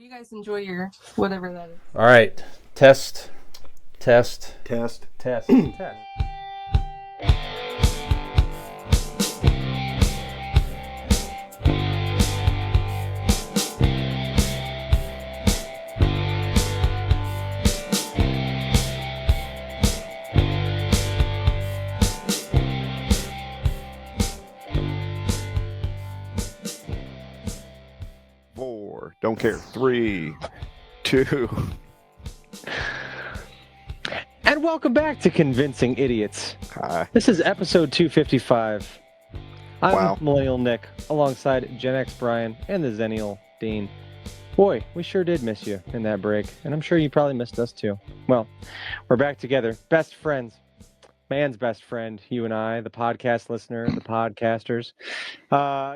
you guys enjoy your whatever that is. All right. Test. 4. Don't care. 3, 2. And welcome back to Convincing Idiots. Hi. This is episode 255. I'm Wow. Millennial Nick, alongside Gen X Brian and the Zennial Dean. Boy, we sure did miss you in that break, and I'm sure you probably missed us too. Well, we're back together, best friends. Man's best friend, you and I, the podcast listener, the podcasters.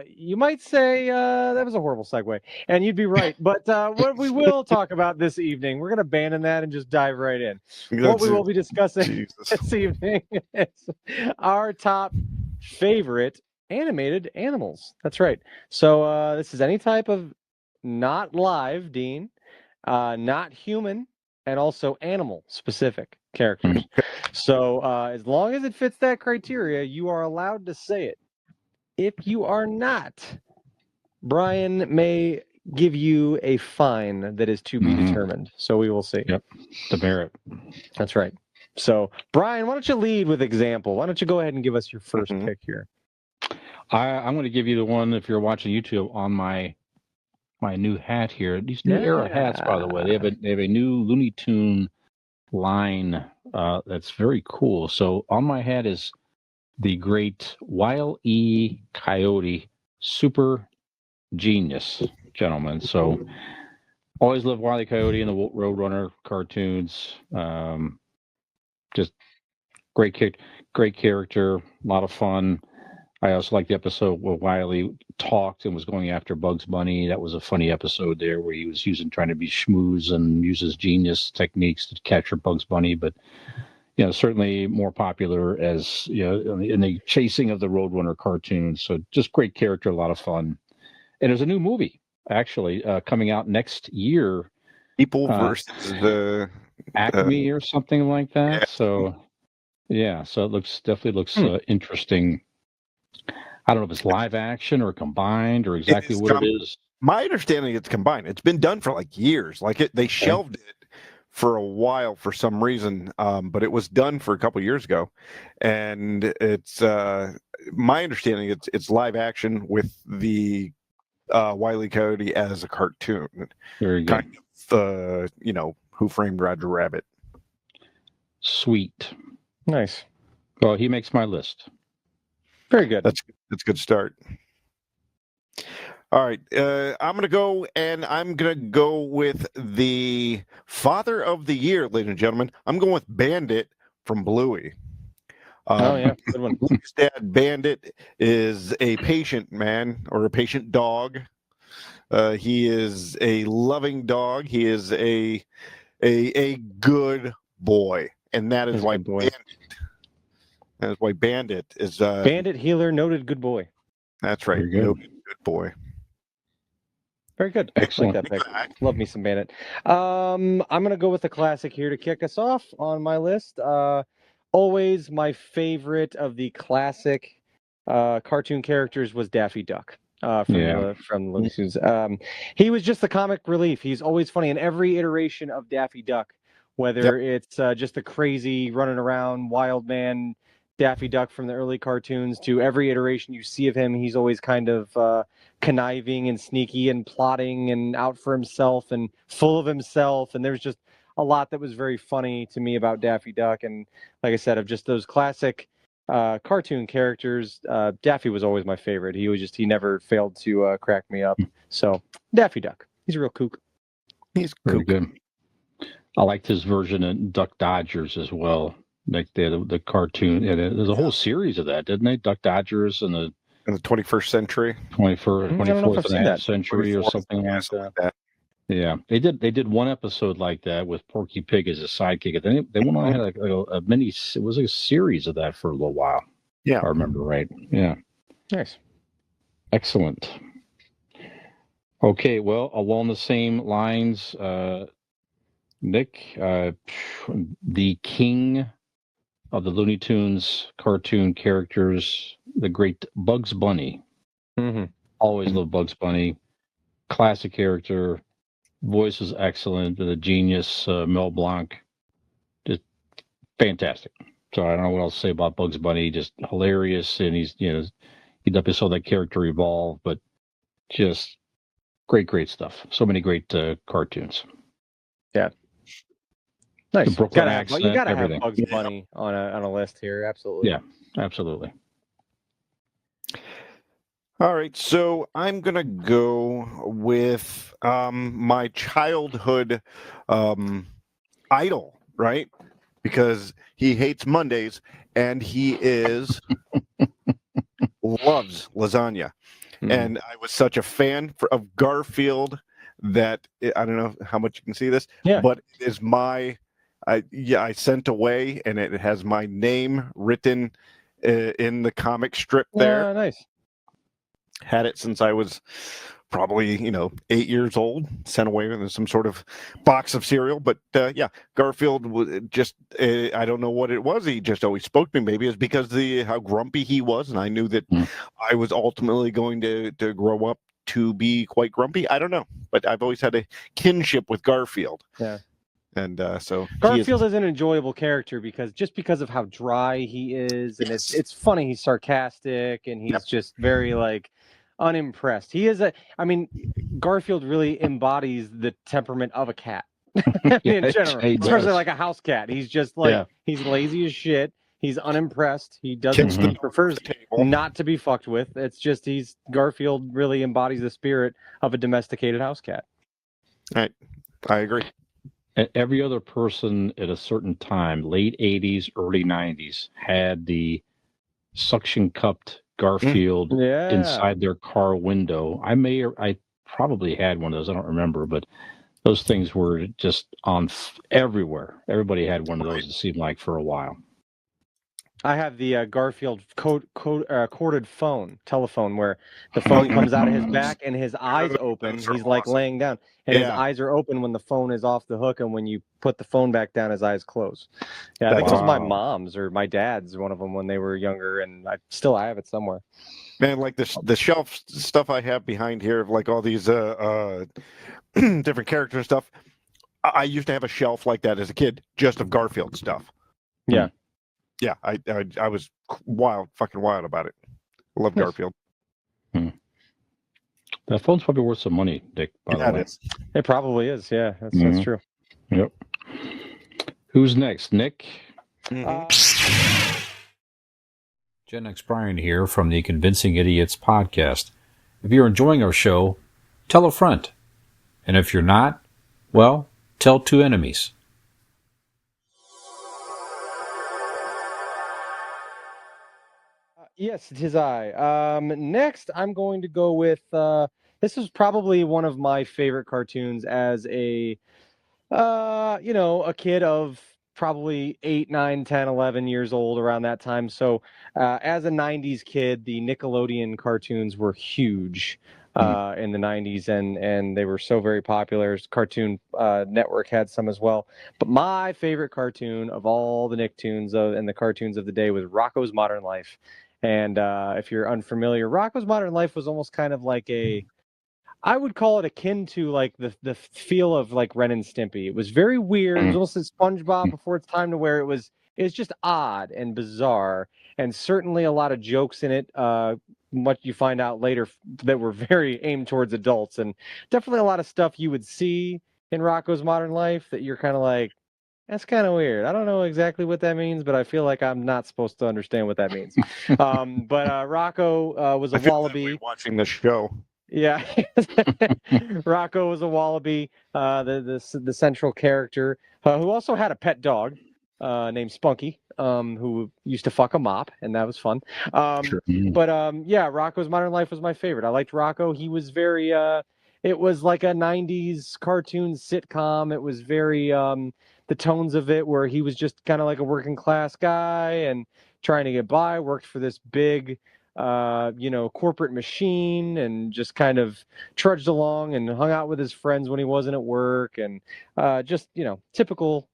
You might say that was a horrible segue, and you'd be right. But what we will talk about this evening, we're going to abandon that and just dive right in. What we will be discussing this evening is our top favorite animated animals. That's right. So this is any type of not live, Dean, not human, and also animal specific characters. So as long as it fits that criteria, you are allowed to say it. If you are not, Brian may give you a fine that is to be determined. So we will see. Yep. The merit. That's right. So Brian, why don't you lead with example? Why don't you go ahead and give us your first pick here? I'm going to give you the one, if you're watching YouTube, on my new hat here. These new era hats, by the way, they have a new Looney Tune line that's very cool. So on my hat is the great Wile E. Coyote super genius, gentlemen. So always love Wile E. Coyote and the Roadrunner cartoons. Just great character, a lot of fun. I also like the episode where Wiley talked and was going after Bugs Bunny. That was a funny episode there where he was trying to be schmooze and uses genius techniques to capture Bugs Bunny. But, certainly more popular as, in the chasing of the Roadrunner cartoons. So just great character, a lot of fun. And there's a new movie, actually, coming out next year. People versus the Acme or something like that. Yeah. So it definitely looks interesting. I don't know if it's live action or combined or exactly what it is. My understanding, it's combined. It's been done for like years. They shelved it for a while for some reason, but it was done for a couple years ago, and it's my understanding it's live action with the Wile E. Coyote as a cartoon. Very good. Kind of, Who Framed Roger Rabbit. Sweet. Nice. Well, he makes my list. Very good. That's a good start. All right, I'm gonna go with the father of the year, ladies and gentlemen. I'm going with Bandit from Bluey. Good one. Bluey's dad, Bandit, is a patient man or a patient dog. He is a loving dog. He is a good boy, and that is why Bandit. That is why Bandit is Bandit healer, noted good boy. That's right. Very good. Noted good boy. Very good. Excellent. I like that pick. Love me some Bandit. I'm going to go with the classic here to kick us off on my list. Always my favorite of the classic cartoon characters was Daffy Duck from Looney Tunes. He was just the comic relief. He's always funny in every iteration of Daffy Duck, whether it's just the crazy running around wild man Daffy Duck from the early cartoons to every iteration you see of him. He's always kind of conniving and sneaky and plotting and out for himself and full of himself. And there's just a lot that was very funny to me about Daffy Duck. And like I said, of just those classic cartoon characters, Daffy was always my favorite. He never failed to crack me up. So Daffy Duck, he's a real kook. He's very good. I liked his version of Duck Dodgers as well. Like the cartoon, there's a whole series of that, didn't they? Duck Dodgers in the 21st century, 24th and a half century, or something like that. Yeah, they did one episode like that with Porky Pig as a sidekick. And then they went on and had a mini. It was a series of that for a little while. Yeah, if I remember right. Yeah, nice, excellent. Okay, well, along the same lines, Nick, the king of the Looney Tunes cartoon characters, the great Bugs Bunny. Mm-hmm. Always loved Bugs Bunny. Classic character. Voice is excellent. The genius, Mel Blanc. Just fantastic. So I don't know what else to say about Bugs Bunny. Just hilarious. And he's, you definitely saw that character evolve, but just great stuff. So many great cartoons. Yeah. Nice. The Brooklyn You accent, gotta everything. have Bugs Bunny on a list here. Absolutely. Yeah, absolutely. All right, so I'm gonna go with my childhood idol, right? Because he hates Mondays and he loves lasagna. Mhm. And I was such a fan of Garfield that I don't know how much you can see this, Yeah. but it is I sent away, and it has my name written in the comic strip there. Nice. Had it since I was probably 8 years old. Sent away with some sort of box of cereal, but yeah, Garfield was just I don't know what it was. He just always spoke to me. Maybe it's because how grumpy he was, and I knew that I was ultimately going to grow up to be quite grumpy. I don't know, but I've always had a kinship with Garfield. Yeah. And so Garfield is an enjoyable character because of how dry he is, and Yes. it's funny. He's sarcastic, and he's just very like unimpressed. Garfield really embodies the temperament of a cat in general, he especially does. like a house cat. He's just like he's lazy as shit. He's unimpressed. He prefers not to be fucked with. It's just Garfield really embodies the spirit of a domesticated house cat. I agree. Every other person at a certain time, late 80s, early 90s, had the suction cupped Garfield inside their car window. I probably had one of those. I don't remember, but those things were just on everywhere. Everybody had one of those, it seemed like, for a while. I have the Garfield corded telephone, where the phone comes out of his back and his eyes open. He's like laying down, and his eyes are open when the phone is off the hook, and when you put the phone back down, his eyes close. Yeah, I think it was my mom's or my dad's, one of them, when they were younger, and I have it somewhere. Man, like the shelf stuff I have behind here of like all these different character stuff. I used to have a shelf like that as a kid, just of Garfield stuff. Yeah. Yeah, I was fucking wild about it. I love Garfield. That phone's probably worth some money, Dick, by the way. It probably is, yeah. That's true. Yep. Who's next? Nick? Gen X Brian here from the Convincing Idiots podcast. If you're enjoying our show, tell a friend. And if you're not, well, tell two enemies. Yes, it is I. Next, I'm going to go with this is probably one of my favorite cartoons as a kid of probably 8, 9, 10, 11 years old, around that time. So as a 90s kid, the Nickelodeon cartoons were huge in the 90s, and they were so very popular. Cartoon Network had some as well. But my favorite cartoon of all the Nicktoons and the cartoons of the day was Rocko's Modern Life. And if you're unfamiliar, Rocko's Modern Life was almost kind of like I would call it akin to like the feel of like Ren and Stimpy. It was very weird. It was almost a SpongeBob before its time, to where it's just odd and bizarre, and certainly a lot of jokes in it. What you find out later that were very aimed towards adults, and definitely a lot of stuff you would see in Rocko's Modern Life that you're kind of like, that's kind of weird. I don't know exactly what that means, but I feel like I'm not supposed to understand what that means. But Rocko was a wallaby. Watching the show. Yeah, Rocko was a wallaby, the central character, who also had a pet dog named Spunky, who used to fuck a mop, and that was fun. But yeah, Rocko's Modern Life was my favorite. I liked Rocko. He was very it was like a 90s cartoon sitcom. It was very the tones of it, where he was just kind of like a working class guy and trying to get by, worked for this big corporate machine, and just kind of trudged along and hung out with his friends when he wasn't at work, and just typical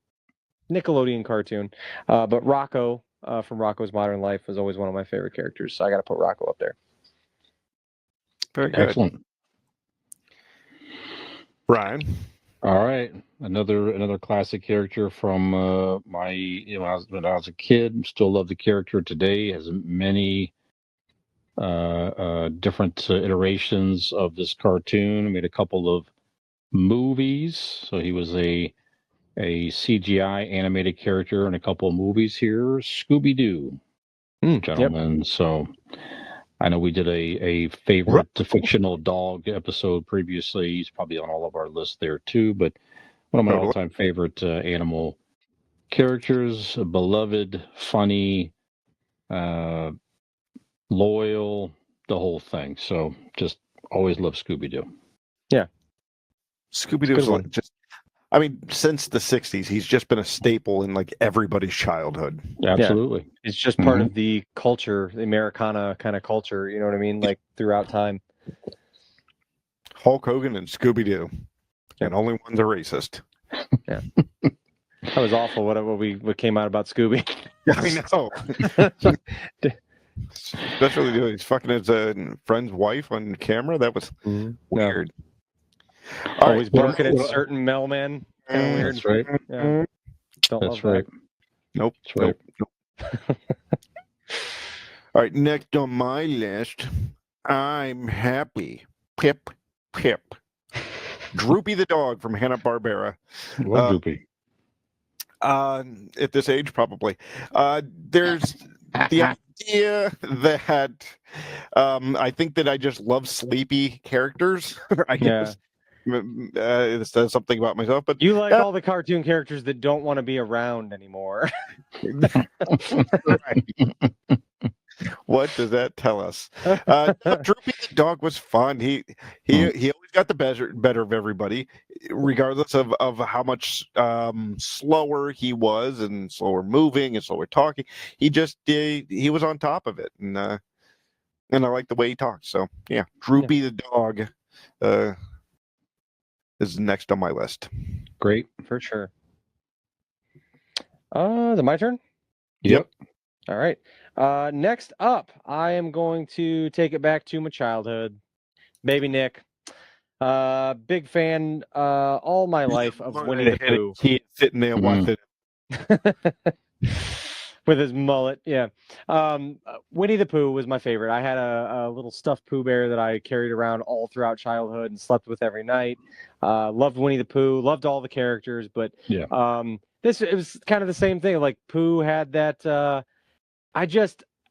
Nickelodeon cartoon. But Rocco from Rocco's Modern Life was always one of my favorite characters, so I got to put Rocco up there. Very good. Excellent. Ryan. All right, another classic character from when I was a kid. Still love the character today. Has many different iterations of this cartoon. Made a couple of movies, so he was a CGI animated character in a couple of movies here. Scooby-Doo, gentlemen. Yep. So I know we did a favorite fictional dog episode previously. He's probably on all of our lists there too, but one of my all-time favorite animal characters, beloved, funny, loyal, the whole thing. So just always love Scooby-Doo. Yeah. Scooby-Doo's since the 60s, he's just been a staple in like everybody's childhood. Absolutely. Yeah. It's just part of the culture, the Americana kind of culture, you know what I mean? Like throughout time. Hulk Hogan and Scooby-Doo. And only one's a racist. Yeah. That was awful what came out about Scooby. I know. Especially doing he's fucking his friend's wife on camera. That was weird. Always barking at certain mailmen. Weird. That's right. Yeah. That's right. Nope. That's right. Nope. All right, next on my list, I'm happy. Pip. Droopy the dog from Hanna-Barbera. What Droopy? At this age, probably. There's the idea that I think that I just love sleepy characters. I guess it says something about myself. But you like all the cartoon characters that don't want to be around anymore. Right. What does that tell us? Droopy the dog was fun. He always got the better of everybody, regardless of how much slower he was and slower moving and slower talking. He was on top of it, and I like the way he talked. So yeah, Droopy the dog is next on my list. Great, for sure. Is it my turn? Yep. All right. Next up, I am going to take it back to my childhood. Baby Nick. Big fan all my life of Winnie the Pooh. He's sitting there watching with his mullet. Yeah. Winnie the Pooh was my favorite. I had a little stuffed Pooh Bear that I carried around all throughout childhood and slept with every night. Loved Winnie the Pooh, loved all the characters, but it was kind of the same thing. Like Pooh had that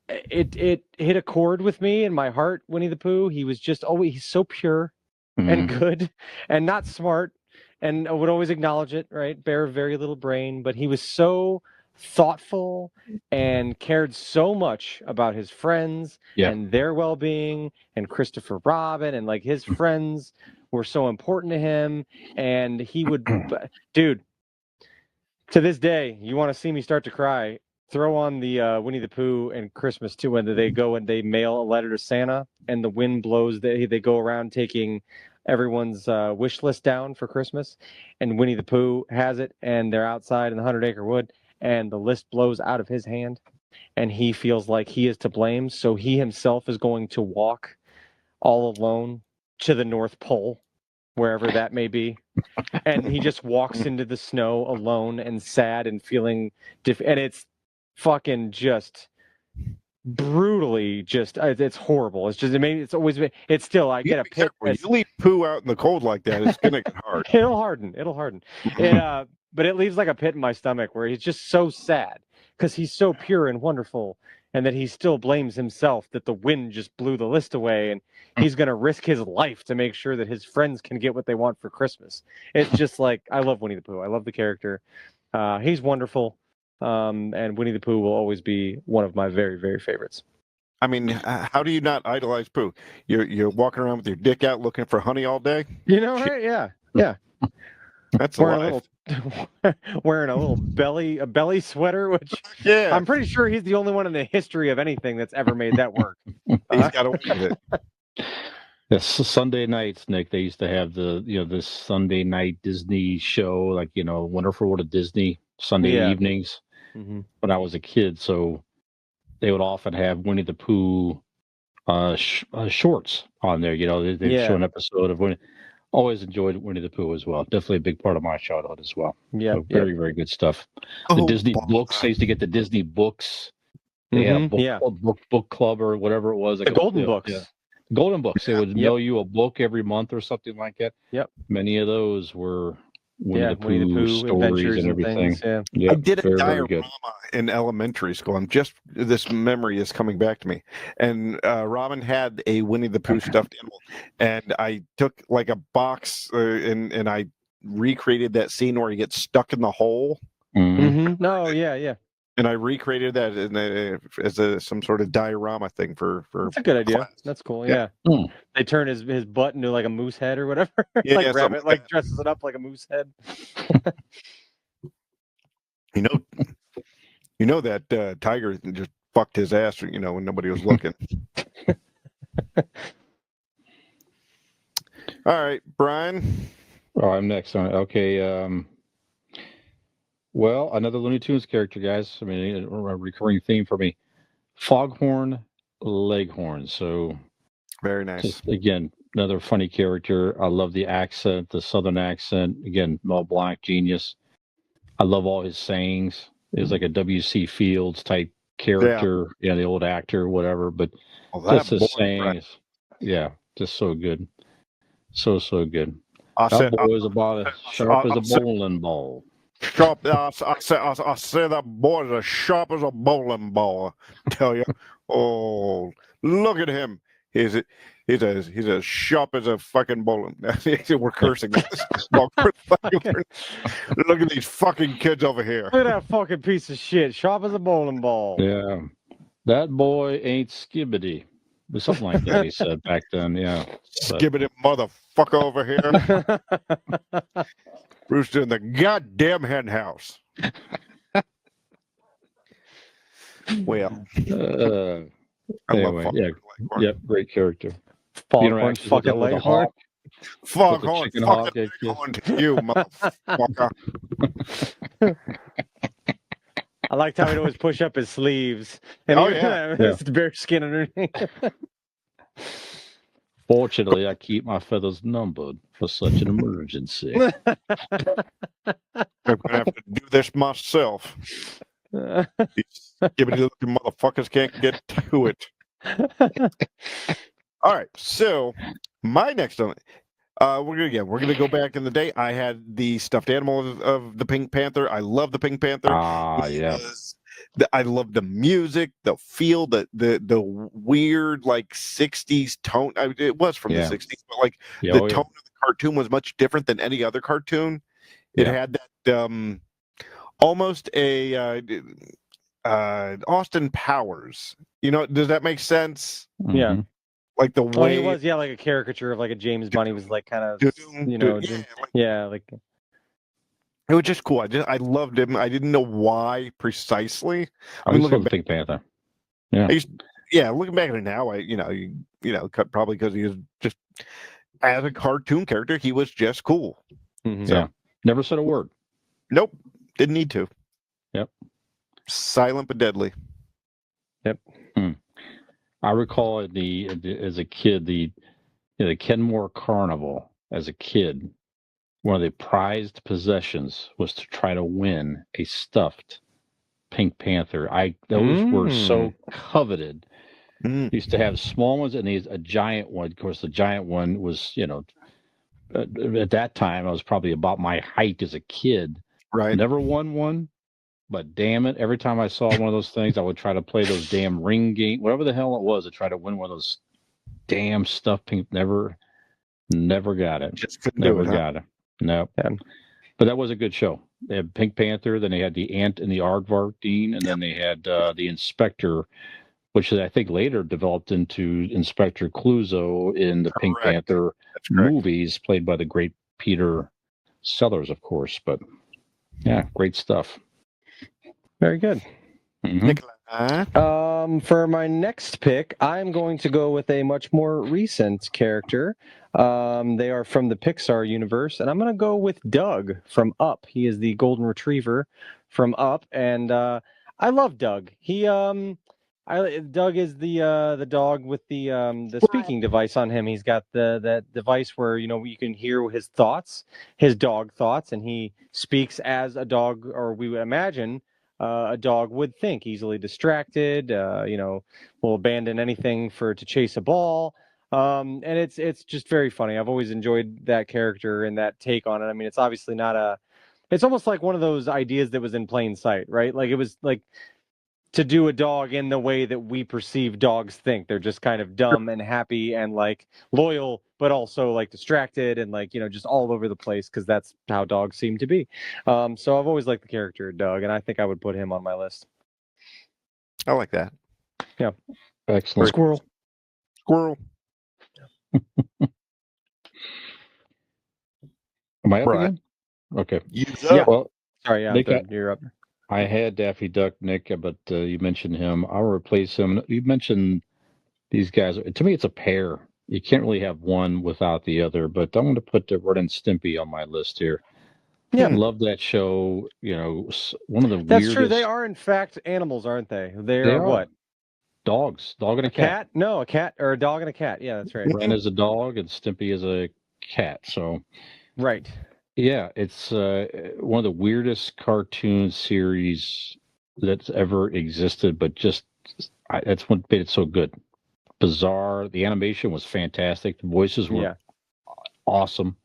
it hit a chord with me in my heart. Winnie the Pooh, he's so pure and good and not smart, and would always acknowledge it, right? Bear very little brain, but he was so thoughtful and cared so much about his friends and their well-being, and Christopher Robin, and like his friends were so important to him. And he would dude, to this day, you want to see me start to cry, throw on the Winnie the Pooh and Christmas too, when they go and they mail a letter to Santa and the wind blows. They go around taking everyone's wish list down for Christmas, and Winnie the Pooh has it, and they're outside in the 100-acre wood, and the list blows out of his hand, and he feels like he is to blame. So he himself is going to walk all alone to the North Pole, wherever that may be. And he just walks into the snow alone and sad and feeling and it's fucking just brutally it's horrible. It's just, it's still, I get a pit. When you leave Pooh out in the cold like that, it's gonna get hard. It'll harden. But it leaves like a pit in my stomach where he's just so sad because he's so pure and wonderful, and that he still blames himself that the wind just blew the list away, and he's going to risk his life to make sure that his friends can get what they want for Christmas. It's just like, I love Winnie the Pooh. I love the character. He's wonderful. And Winnie the Pooh will always be one of my very, very favorites. I mean, how do you not idolize Pooh? You're walking around with your dick out looking for honey all day? You know, right? Yeah. That's alive. Wearing a little belly sweater, which Yeah, I'm pretty sure he's the only one in the history of anything that's ever made that work. he's got away with it. Yes, Sunday nights, Nick. They used to have this Sunday night Disney show, like Wonderful World of Disney Sunday Yeah. evenings Mm-hmm. when I was a kid. So they would often have Winnie the Pooh shorts on there. They'd show an episode of Winnie. Always enjoyed Winnie the Pooh as well. Definitely a big part of my childhood as well. Yeah, so very, very good stuff. The Oh, Disney books. I used to get the Disney books. They had a book club or whatever it was. The Golden Books. Yeah. Golden Books. They would mail you a book every month or something like that. Yep. Many of those were Winnie the Pooh stories and everything. Things, Yep. I did a very, diorama very good. in elementary school. This memory is coming back to me. And Robin had a Winnie the Pooh stuffed animal, and I took like a box and I recreated that scene where he gets stuck in the hole. Mm-hmm. No, yeah. And I recreated that as some sort of diorama thing for. That's a good idea. class. That's cool. Yeah. They turn his butt into like a moose head or whatever. Yeah, like yeah, rabbit, like dresses it up like a moose head. You know that tiger just fucked his ass. When nobody was looking. All right, Brian. Oh, I'm next on it. Okay. Well, another Looney Tunes character, guys. I mean, a recurring theme for me. Foghorn Leghorn. So, Very nice. just, again, another funny character. I love the accent, the Southern accent. Again, Mel Blanc, genius. I love all his sayings. He was like a W.C. Fields type character. Yeah, the old actor, whatever. But just his sayings. Yeah, just so good. So good. That boy is about as sharp as a bowling ball. Sharp. I say that boy is as sharp as a bowling ball. I tell you. Oh, look at him. He's as sharp as a fucking bowling. We're cursing. Look at these fucking kids over here. Look at that fucking piece of shit. Sharp as a bowling ball. Yeah, that boy ain't skibbity. Something like that he said back then. Yeah, skibbity motherfucker over here. Rooster in the goddamn hen house. Well, anyway, yeah, great character. Foghorn fucking Leghorn. Foghorn fucking Leghorn to you, motherfucker. I liked how he'd always push up his sleeves. And his bare skin underneath. Fortunately, I keep my feathers numbered for such an emergency. I'm gonna have to do this myself. These skibbity-looking motherfuckers can't get to it. All right, so my next one, we're gonna go back in the day. I had the stuffed animal of the Pink Panther. I love the Pink Panther. I love the music, the feel, the weird like 60s tone. It was from the 60s, but like the tone of the cartoon was much different than any other cartoon. It had that almost a Austin Powers. Does that make sense? Yeah. Like the way he was, like a caricature of like a James Bond. He was like kind of, like. It was just cool. I loved him. I didn't know why precisely. I mean, looking back, Pink Panther. Yeah. Looking back at it now, probably because he was just as a cartoon character, he was just cool. Mm-hmm. So, never said a word. Nope, didn't need to. Yep. Silent but deadly. Yep. I recall as a kid the Kenmore Carnival as a kid. One of the prized possessions was to try to win a stuffed Pink Panther. Those were so coveted. Used to have small ones and a giant one. Of course, the giant one was, at that time, I was probably about my height as a kid. Right. Never won one, but damn it, every time I saw one of those things, I would try to play those damn ring game, whatever the hell it was, to try to win one of those damn stuffed pink. Never got it. Just couldn't never do it, got it. No. Yeah. But that was a good show. They had Pink Panther, then they had the Ant and the Aardvark Dean, and then they had the Inspector, which I think later developed into Inspector Clouseau in the Pink Panther movies, played by the great Peter sellers, of course. But yeah, great stuff. Very good. Mhm. Nicola. For my next pick, I'm going to go with a much more recent character. They are from the Pixar universe, and I'm going to go with Doug from Up. He is the golden retriever from Up, and I love Doug. Doug is the dog with the speaking device on him. He's got that device where you can hear his thoughts, his dog thoughts, and he speaks as a dog, or we would imagine a dog would think. Easily distracted, will abandon anything to chase a ball. And it's just very funny. I've always enjoyed that character and that take on it. I mean, it's obviously not it's almost like one of those ideas that was in plain sight, right? Like it was like to do a dog in the way that we perceive dogs think. They're just kind of dumb and happy and like loyal, but also like distracted and like, just all over the place because that's how dogs seem to be. So I've always liked the character of Doug, and I think I would put him on my list. I like that. Yeah. Excellent. Squirrel. Am I up Right. again? Okay. Yeah. Well, Sorry, yeah, Nick, you're up. I had Daffy Duck, Nick, but you mentioned him. I'll replace him. You mentioned these guys. To me, it's a pair. You can't really have one without the other. But I'm going to put the Ren and Stimpy on my list here. Yeah. Love that show. One of the That's weirdest. true. They are in fact animals, aren't they? They They are what? Dogs. Dog and a cat? No, a cat or a dog and a cat. Yeah, that's right. Ren is a dog and Stimpy is a cat. So. Right. Yeah, it's one of the weirdest cartoon series that's ever existed, but that's what made it so good. Bizarre. The animation was fantastic. The voices were awesome.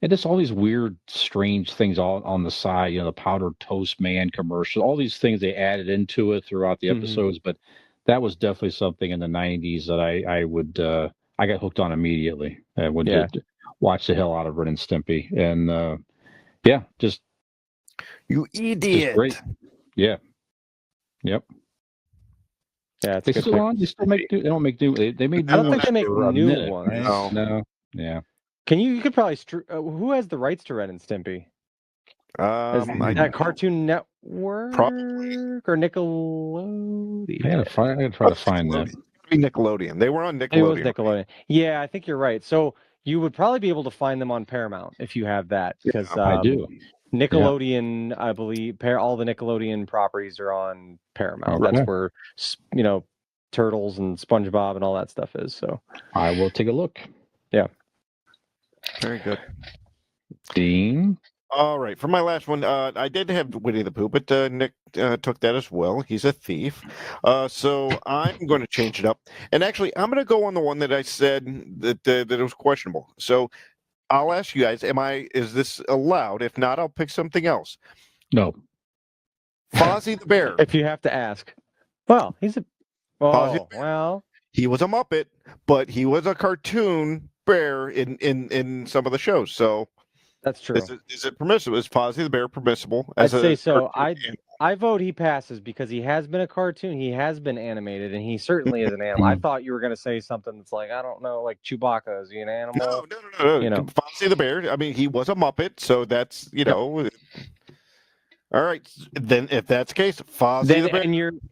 And just all these weird, strange things all on the side, the powdered toast man commercial, all these things they added into it throughout the episodes. But that was definitely something in the 90s that I got hooked on immediately. I would watch the hell out of Ren and Stimpy. And just you idiot. Just great. Yeah. Yep. Yeah, They still make new. They don't make new. They made new I don't ones think they make for a new minute, ones. Right? No. Yeah. You could probably who has the rights to Ren and Stimpy? Is that Cartoon Network probably or Nickelodeon? I gotta try to find that. Nickelodeon. They were on Nickelodeon. It was Nickelodeon. Yeah, I think you're right. So you would probably be able to find them on Paramount if you have that, because I do. Nickelodeon, I believe, all the Nickelodeon properties are on Paramount. Okay. That's where Turtles and SpongeBob and all that stuff is. So I will take a look. Yeah. Very good. Dean. All right, for my last one, I did have Winnie the Pooh, but Nick took that as well. He's a thief. So I'm going to change it up. And actually, I'm going to go on the one that I said that it was questionable. So I'll ask you guys, is this allowed? If not, I'll pick something else. No. Fozzie the Bear. If you have to ask. Well, he's a... Fozzie well... He was a Muppet, but he was a cartoon bear in some of the shows, so... That's true. Is it permissible? Is Fozzie the Bear permissible? I'd say so. I vote he passes because he has been a cartoon. He has been animated, and he certainly is an animal. I thought you were going to say something that's like, I don't know, like Chewbacca. Is he an animal? No. Fozzie the Bear. I mean, he was a Muppet, so that's All right, then if that's the case, Fozzie the Bear.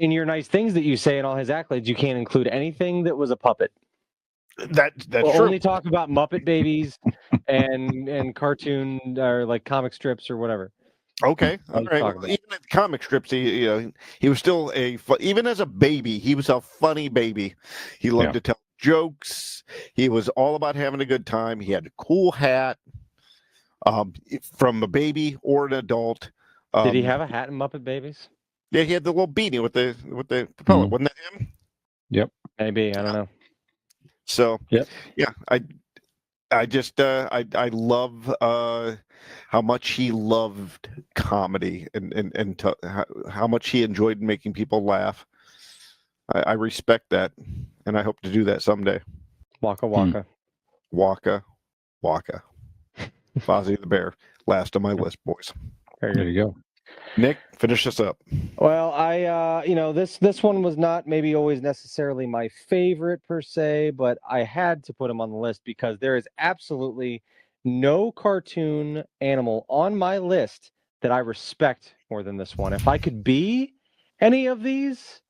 In your nice things that you say and all his accolades, you can't include anything that was a puppet. That's we'll true. Only talk about Muppet Babies and cartoon or like comic strips or whatever. Okay, all right. Well, even in comic strips, he was still even as a baby, he was a funny baby. He loved to tell jokes. He was all about having a good time. He had a cool hat. From a baby or an adult. Did he have a hat in Muppet Babies? Yeah, he had the little beanie with the propeller. Wasn't that him? Yep. Maybe, I don't know. So I just I love how much he loved comedy and how much he enjoyed making people laugh. I respect that, and I hope to do that someday. Waka waka. Waka waka. Fozzie the Bear, last on my list, boys. There you go. Nick, finish this up. Well, I this one was not maybe always necessarily my favorite per se, but I had to put him on the list because there is absolutely no cartoon animal on my list that I respect more than this one. If I could be any of these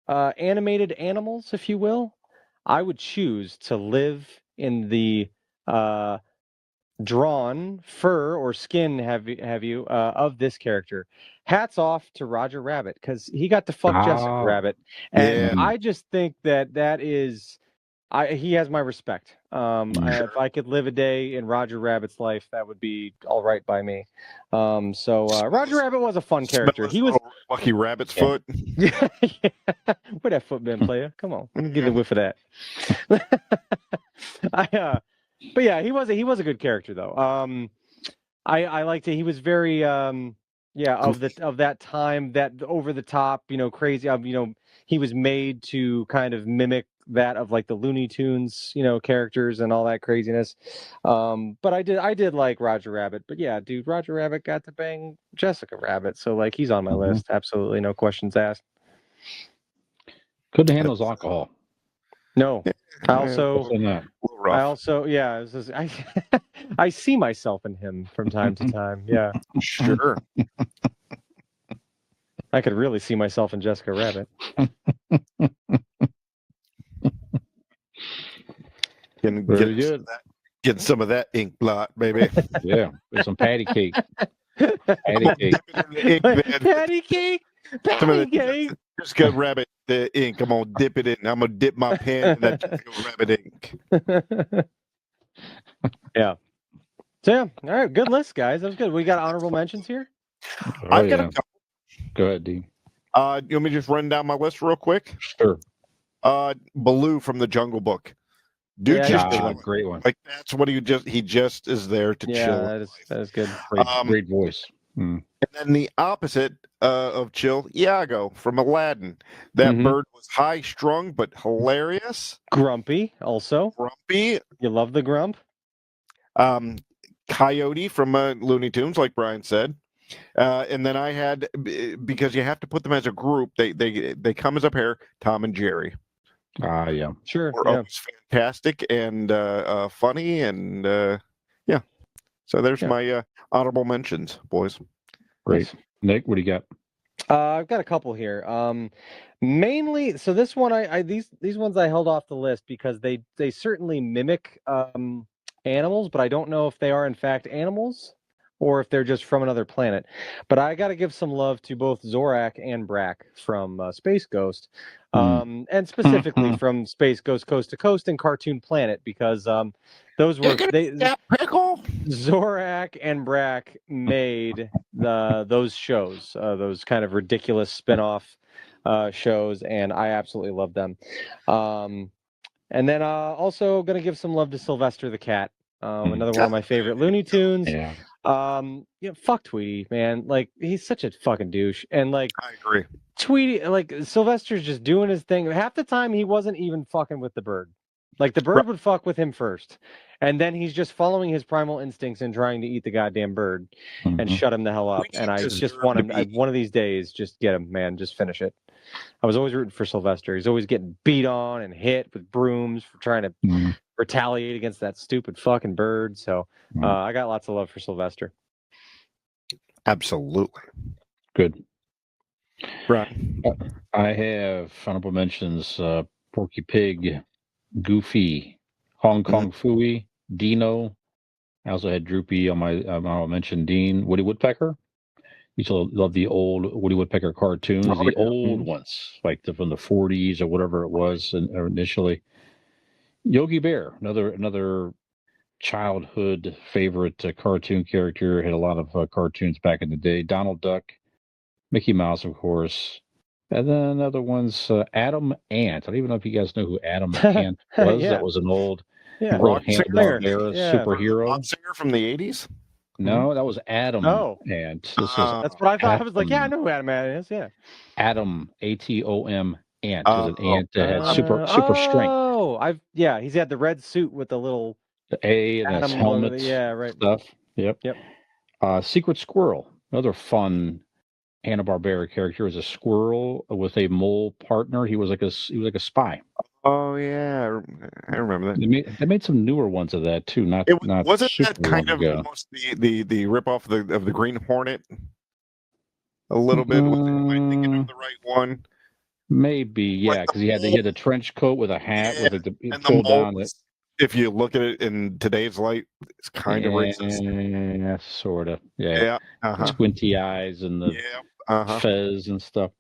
animated animals, if you will, I would choose to live in the drawn fur or skin have you of this character. Hats off to Roger Rabbit because he got to fuck Jessica Rabbit, and Yeah. I just think that is he has my respect. If I could live a day in Roger Rabbit's life, that would be all right by me. Roger Rabbit was a fun character. Smell He his was little Lucky Rabbit's foot. yeah. Where that foot been, player? Come on, let me get a whiff of that. But yeah, he was a good character though. I liked it. He was very of that time, that over the top, crazy. He was made to kind of mimic that of like the Looney Tunes, characters and all that craziness. But I did like Roger Rabbit. But yeah, dude, Roger Rabbit got to bang Jessica Rabbit, so like he's on my list. Absolutely, no questions asked. Couldn't handle his alcohol. No, I I see myself in him from time to time. Yeah, Sure. I could really see myself in Jessica Rabbit. Very good. Getting some of that ink blot, baby. Yeah, with some patty cake. Patty cake. Patty cake. Patty cake. Jessica Rabbit ink. I'm gonna dip it in. I'm gonna dip my pen in that Jessica Rabbit ink. Yeah. So yeah, all right, good list, guys. That was good. We got honorable mentions here. I've got a couple. Go ahead, Dean. You want me to just run down my list real quick? Sure. Baloo from the Jungle Book. Dude, Yeah, great one. Like that's what he just is there to chill. That is good. Great voice. And then the opposite of chill, Iago from Aladdin. That bird was high strung but hilarious. Grumpy also. Grumpy. You love the grump. Coyote from Looney Tunes, like Brian said. And then I had, because you have to put them as a group, they come as a pair, Tom and Jerry. Yeah. Sure. Were always fantastic and funny, and yeah. So there's my honorable mentions, boys. Great. Nick, what do you got? I've got a couple here. Mainly, so this one, these ones I held off the list because they certainly mimic animals, but I don't know if they are in fact animals or if they're just from another planet. But I got to give some love to both Zorak and Brak from Space Ghost, and specifically from Space Ghost Coast to Coast and Cartoon Planet, because those were Zorak and Brak made those shows, those kind of ridiculous spin-off shows, and I absolutely love them. And then also going to give some love to Sylvester the Cat, another one of my favorite Looney Tunes. Yeah. Fuck Tweety, man. Like, he's such a fucking douche. And like, I agree. Tweety, like, Sylvester's just doing his thing. Half the time, he wasn't even fucking with the bird. Like, the bird would fuck with him first, and then he's just following his primal instincts and trying to eat the goddamn bird and shut him the hell up. And I just want him. One of these days, just get him, man. Just finish it. I was always rooting for Sylvester. He's always getting beat on and hit with brooms for trying to retaliate against that stupid fucking bird. So I got lots of love for Sylvester. Absolutely. Good. Right. I have honorable mentions: Porky Pig, Goofy, Hong Kong Phooey, Dino. I also had Droopy on my honorable mention. Dean, Woody Woodpecker. Used to love the old Woody Woodpecker cartoons, old ones, like from the 40s or whatever it was initially. Yogi Bear, another childhood favorite cartoon character. Had a lot of cartoons back in the day. Donald Duck, Mickey Mouse, of course. And then other ones, Adam Ant. I don't even know if you guys know who Adam Ant was. Yeah. That was an old Rock Hanna-Barbera superhero. Rock singer from the 80s? No, that was Adam Ant. This was that's what I thought. I was like, yeah, I know who Adam Ant is. Yeah. Adam, Atom, Ant. Was an ant that had super strength. Oh, he's had the red suit with the little A and his helmet. Stuff. Yep. Secret Squirrel, another fun Hanna-Barbera character, is a squirrel with a mole partner. He was like a spy. Oh yeah, I remember that. They made some newer ones of that too. Not Wasn't super that kind long of ago. almost the rip off of the Green Hornet a little bit? Am I thinking of the right one? Maybe, yeah, Like the because he had a trench coat with a hat yeah, with it and the pulled mole down. was, if you look at it in today's light, it's kind of racist. Yeah, sort of. Yeah, Yeah. the Uh-huh. squinty eyes and the Yeah. Uh-huh. fez and stuff.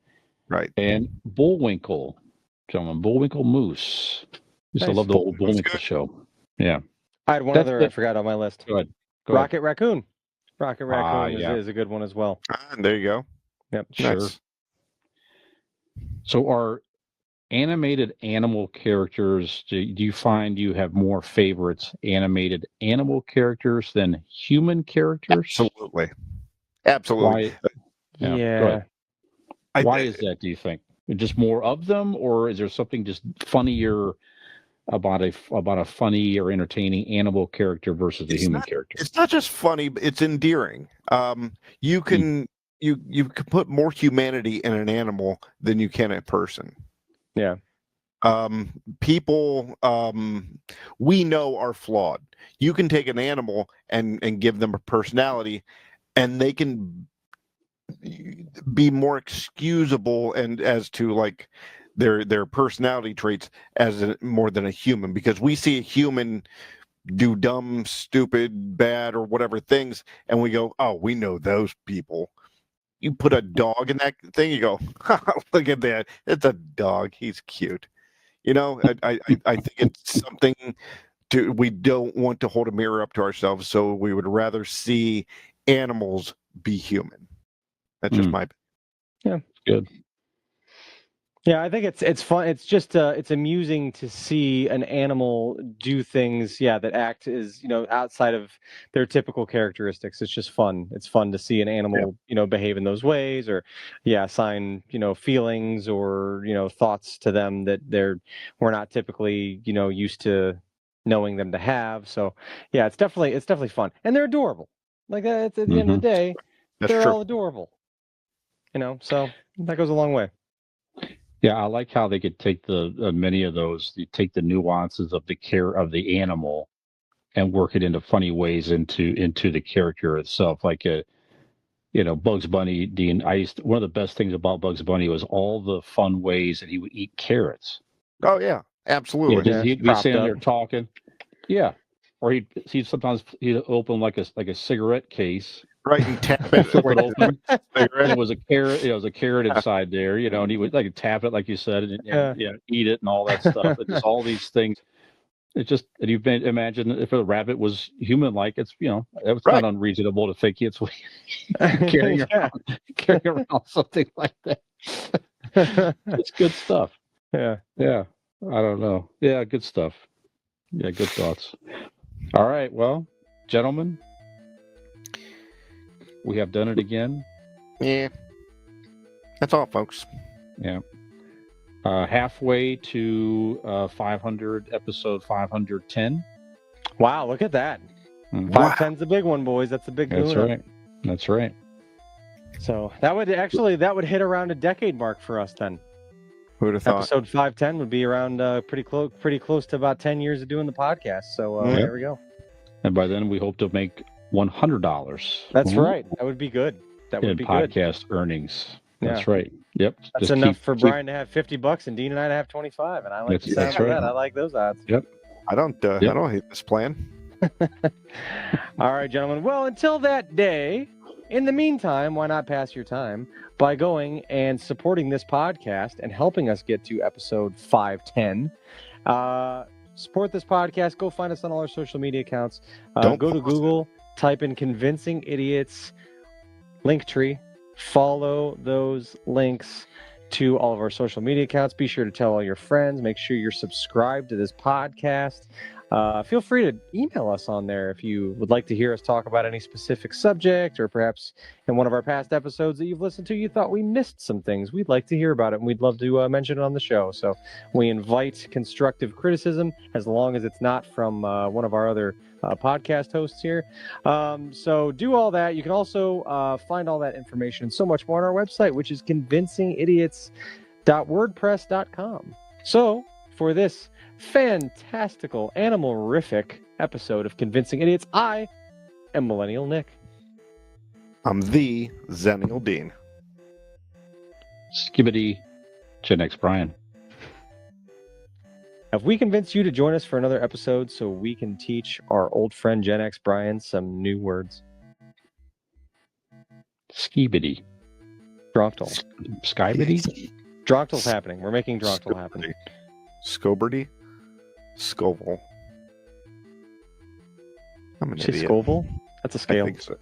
Right. And Bullwinkle, gentlemen, Bullwinkle Moose. Used to Nice. love the old That's Bullwinkle good. show. Yeah, I had one that's other I it. forgot on my list. Go ahead. Go ahead. Rocket Raccoon. Rocket Raccoon Yeah. is a good one as well. There you go. Yep. Sure. Nice. So are animated animal characters, do you find you have more favorites animated animal characters than human characters? Absolutely. Why? Yeah. Go ahead. I- Why is that, do you think? Just more of them, or is there something just funnier about a funny or entertaining animal character versus a human character? It's not just funny, but it's endearing. You can you can put more humanity in an animal than you can a person. Yeah. People we know are flawed. You can take an animal and give them a personality, and they can be more excusable and as to like their personality traits more than a human, because we see a human do dumb, stupid, bad, or whatever things, and we go, oh, we know those people. You put a dog in that thing, you go, look at that, it's a dog, he's cute. I think it's something we don't want to hold a mirror up to ourselves, so we would rather see animals be human. That's just my Yeah. Good. Yeah, I think it's fun. It's just it's amusing to see an animal do things, that act is outside of their typical characteristics. It's just fun. It's fun to see an animal behave in those ways, or assign feelings or thoughts to them that we're not typically used to knowing them to have. So yeah, it's definitely fun, and they're adorable. Like at the end of the day, That's they're true. all adorable. So that goes a long way. Yeah, I like how they could take many of those. You take the nuances of the care of the animal and work it into funny ways into the character itself. Like Bugs Bunny. Dean, one of the best things about Bugs Bunny was all the fun ways that he would eat carrots. Oh yeah, absolutely. Yeah, he'd be standing there talking. Yeah, or he'd open like a cigarette case. Right, and tap it. Flip it open. And it was a carrot. It was a carrot inside there, and he would like tap it, like you said, and eat it and all that stuff. And just all these things. It's just, and you imagine if a rabbit was human-like, it's it's not unreasonable to think it's carrying around something like that. It's good stuff. Yeah. I don't know. Yeah, good stuff. Yeah, good thoughts. All right, well, gentlemen, we have done it again. Yeah. That's all, folks. Yeah. Halfway to 500, episode 510. Wow, look at that. 510's the big one, boys. That's the big That's kahuna. right. That's right. So that would hit around a decade mark for us then. Who'd have thought? Episode 510 would be around pretty close to about 10 years of doing the podcast. So there we go. And by then we hope to make $100. That's right. That would be good. That would be good. Podcast earnings. That's Yeah. right. Yep. That's Just enough for Brian to have $50 and Dean and I to have 25. And I like the sound of that. I like those odds. Yep. I don't hate this plan. All right, gentlemen. Well, until that day, in the meantime, why not pass your time by going and supporting this podcast and helping us get to episode 510. Support this podcast. Go find us on all our social media accounts. Go to Google, type in Convincing Idiots Linktree. Follow those links to all of our social media accounts. Be sure to tell all your friends. Make sure you're subscribed to this podcast. Feel free to email us on there if you would like to hear us talk about any specific subject, or perhaps in one of our past episodes that you've listened to, you thought we missed some things. We'd like to hear about it, and we'd love to mention it on the show. So we invite constructive criticism, as long as it's not from one of our other podcast hosts here. So do all that. You can also find all that information and so much more on our website, which is convincingidiots.wordpress.com. So for this fantastical, animal-rific episode of Convincing Idiots. I am Millennial Nick. I'm the Zennial Dean. Skibbity Gen X Brian. Have we convinced you to join us for another episode so we can teach our old friend Gen X Brian some new words? Skibity. Dronktal. Skybity? Dronktal's happening. We're making Dronktal happen. Scoberty? Scoville. I'm an Is she idiot. Scoville? That's a I scale. think so.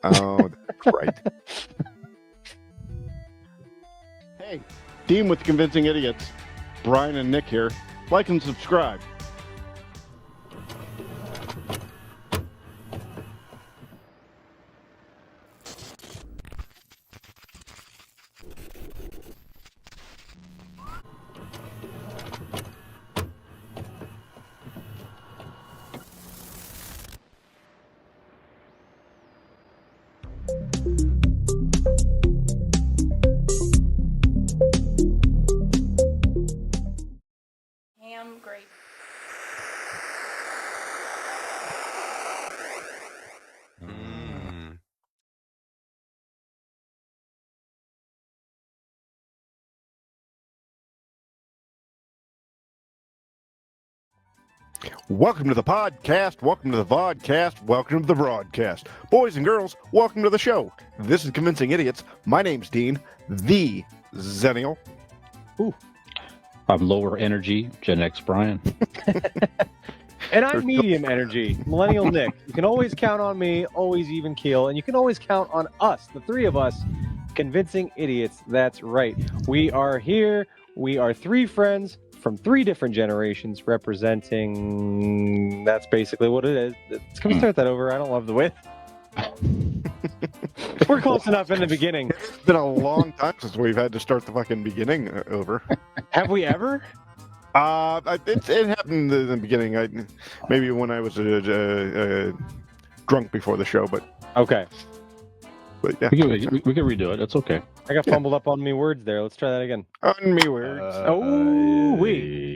Oh, that's right. Hey, Dean with Convincing Idiots. Brian and Nick here. Like and subscribe. Ham grape. Welcome to the podcast. Welcome to the vodcast. Welcome to the broadcast. Boys and girls, welcome to the show. This is Convincing Idiots. My name's Dean, the Zennial. I'm lower energy Gen X Brian. And I'm medium energy, Millennial Nick. You can always count on me, always even keel, and you can always count on us, the three of us, Convincing Idiots. That's right. We are here. We are three friends from three different generations representing... That's basically what it is. Can we start that over? I don't love the way... We're close enough in the beginning. It's been a long time since we've had to start the fucking beginning over. Have we ever? It happened in the beginning. Maybe when I was drunk before the show, but Okay. yeah. We can redo it. That's okay. I got fumbled up on me words there. Let's try that again. On me words. Oh, wait.